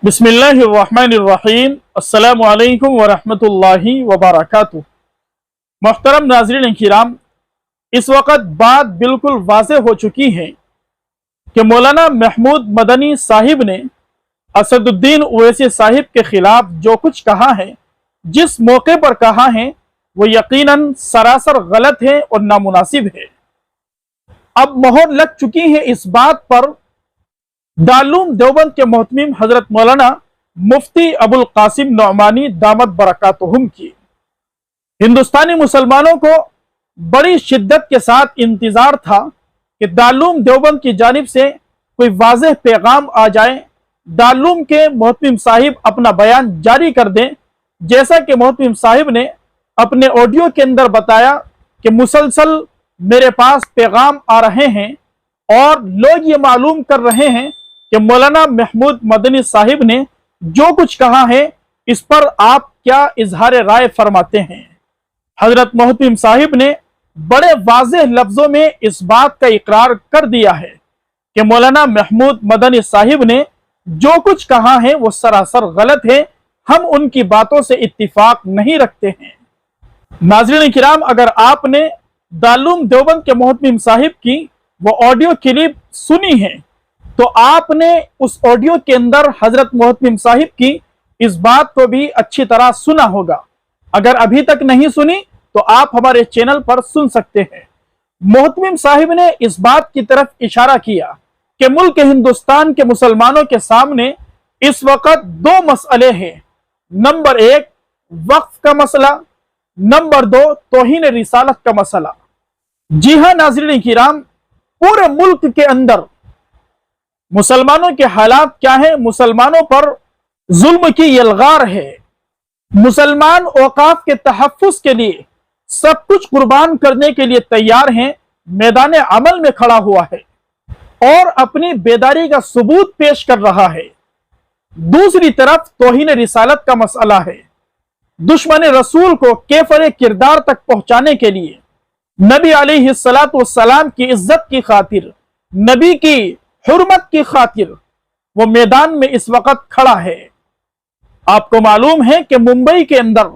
बिस्मिल्लाहिर्रहमानिर्रहीम। अस्सलामु अलैकुम वरहमतुल्लाहि वबरकातुह। मोहतरम नाज़रीन किराम, इस वक्त बात बिल्कुल वाज़ेह हो चुकी है कि मौलाना महमूद मदनी साहिब ने असदुद्दीन ओवैसी साहिब के खिलाफ जो कुछ कहा है, जिस मौके पर कहा है, वो यकीनन सरासर गलत है और नामुनासिब है। अब मोहर लग चुकी है इस बात पर दारुल देवबंद के मोहतमिम हजरत मौलाना मुफ्ती अबुल कासिम नौमानी दामत बरकातुहुम की। हिंदुस्तानी मुसलमानों को बड़ी शिद्दत के साथ इंतजार था कि दारुल देवबंद की जानिब से कोई वाज़ेह पैगाम आ जाए, दारुल के मोहतमिम साहिब अपना बयान जारी कर दें। जैसा कि मोहतमिम साहिब ने अपने ऑडियो के अंदर बताया कि मुसलसल मेरे पास पैगाम आ रहे हैं और लोग ये मालूम कर रहे हैं कि मौलाना महमूद मदनी साहिब ने जो कुछ कहा है, इस पर आप क्या इजहार राय फरमाते हैं। हजरत मोहतमिम साहिब ने बड़े वाज़ेह लफ्जों में इस बात का इकरार कर दिया है कि मौलाना महमूद मदनी साहिब ने जो कुछ कहा है वो सरासर गलत है। हम उनकी बातों से इत्तिफाक नहीं रखते हैं। नाज़रीन किराम, अगर आपने दारुल देवबंद के मोहतमिम साहिब की वो ऑडियो क्लिप सुनी है तो आपने उस ऑडियो के अंदर हजरत मोहतमिम साहिब की इस बात को भी अच्छी तरह सुना होगा। अगर अभी तक नहीं सुनी तो आप हमारे चैनल पर सुन सकते हैं। मोहतमिम साहिब ने इस बात की तरफ इशारा किया कि मुल्क हिंदुस्तान के मुसलमानों के सामने इस वक्त दो मसले हैं। नंबर एक वक्फ का मसला, नंबर दो तौहीन रिसालत का मसला। जी हाँ नाज़रीन किराम, पूरे मुल्क के अंदर मुसलमानों के हालात क्या है, मुसलमानों पर जुल्म की यलगार है। मुसलमान औकाफ के तहफ़्फ़ुज़ के लिए सब कुछ कुर्बान करने के लिए तैयार हैं, मैदान अमल में खड़ा हुआ है और अपनी बेदारी का सबूत पेश कर रहा है। दूसरी तरफ तौहीन रिसालत का मसला है। दुश्मन रसूल को केफर किरदार तक पहुंचाने के लिए नबी अलैहिस्सलातु वस्सलाम की इज्जत की खातिर, नबी की हुर्मत की खातिर वो मैदान में इस वक्त खड़ा है। आपको मालूम है कि मुंबई के अंदर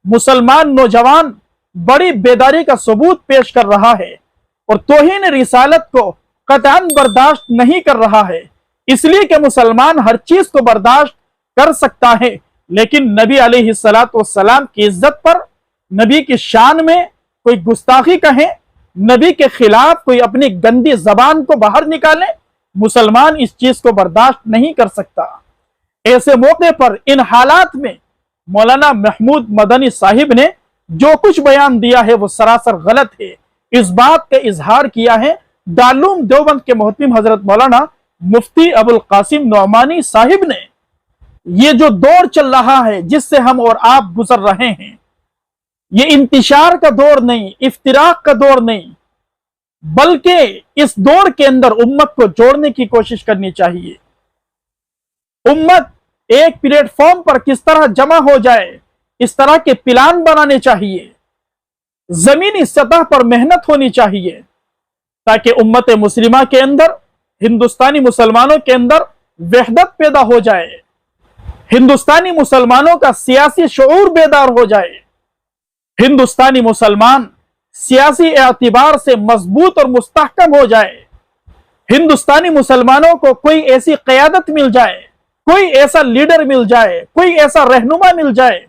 मुसलमान नौजवान बड़ी बेदारी का सबूत पेश कर रहा है और तौहीन रिसालत को कतई बर्दाश्त नहीं कर रहा है। इसलिए कि मुसलमान हर चीज को बर्दाश्त कर सकता है, लेकिन नबी अलैहिस्सलातु वस्सलाम की इज्जत पर, नबी की शान में कोई गुस्ताखी कहे, नबी के खिलाफ कोई अपनी गंदी जबान को बाहर निकाले, मुसलमान इस चीज को बर्दाश्त नहीं कर सकता। ऐसे मौके पर इन हालात में मौलाना महमूद मदनी साहिब ने जो कुछ बयान दिया है वो सरासर गलत है। इस बात का इजहार किया है दारुल देवबंद के मोहतमिम हजरत मौलाना मुफ्ती अबुल कासिम नौमानी साहिब ने। ये जो दौर चल रहा है जिससे हम और आप गुजर रहे हैं, ये इंतिशार का दौर नहीं, इफ्तिराक का दौर नहीं, बल्कि इस दौर के अंदर उम्मत को जोड़ने की कोशिश करनी चाहिए। उम्मत एक प्लेटफॉर्म पर किस तरह जमा हो जाए, इस तरह के प्लान बनाने चाहिए। जमीनी सतह पर मेहनत होनी चाहिए ताकि उम्मत मुस्लिमा के अंदर, हिंदुस्तानी मुसलमानों के अंदर वहदत पैदा हो जाए, हिंदुस्तानी मुसलमानों का सियासी शऊर बेदार हो जाए, हिंदुस्तानी मुसलमान सियासी एतबार से मजबूत और मुस्तहकम हो जाए, हिंदुस्तानी मुसलमानों को कोई ऐसी क़यादत मिल जाए, कोई ऐसा लीडर मिल जाए, कोई ऐसा रहनुमा मिल जाए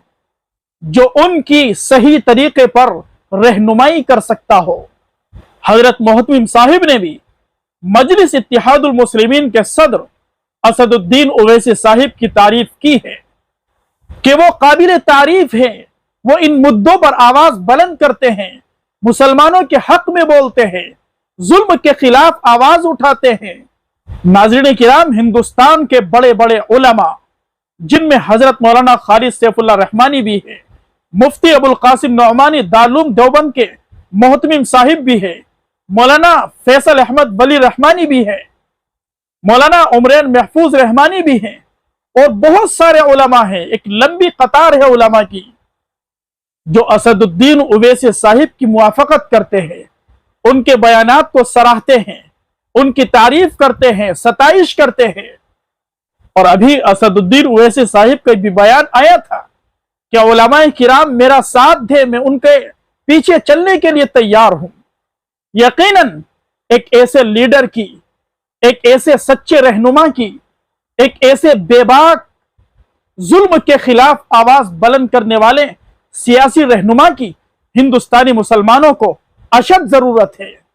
जो उनकी सही तरीके पर रहनुमाई कर सकता हो। हजरत मोहतमिम साहिब ने भी मजलिस इत्तिहादुल मुस्लिमीन के सदर असदुद्दीन ओवैसी साहिब की तारीफ की है कि वो काबिल तारीफ है, वो इन मुद्दों पर आवाज बुलंद करते हैं, मुसलमानों के हक में बोलते हैं, जुल्म के खिलाफ आवाज उठाते हैं। नाज़रीन किराम, हिंदुस्तान के बड़े बड़े उलमा, जिनमें हजरत मौलाना खालिद सैफुल्लाह रहमानी भी है, मुफ्ती अबुल कासिम नौमानी दारुल देवबंद के मोहतमिम साहिब भी है, मौलाना फैसल अहमद वली रहमानी भी है, मौलाना उमरैन महफूज रहमानी भी हैं और बहुत सारे उलमा हैं। एक लंबी कतार है उलमा की जो असदुद्दीन ओवैसी साहिब की मुआफकत करते हैं, उनके बयानात को सराहते हैं, उनकी तारीफ करते हैं, सताइश करते हैं। اور ابھی اسدالدین اویسی صاحب کا بھی بیان آیا تھا کہ علماء کرام میرا ساتھ دے، میں ان کے پیچھے چلنے کے لیے تیار ہوں۔ یقیناً ایک ایسے لیڈر کی، ایک ایسے سچے رہنما کی، ایک ایسے بے باک ظلم کے خلاف آواز بلند کرنے والے سیاسی رہنما کی ہندوستانی مسلمانوں کو اشد ضرورت ہے۔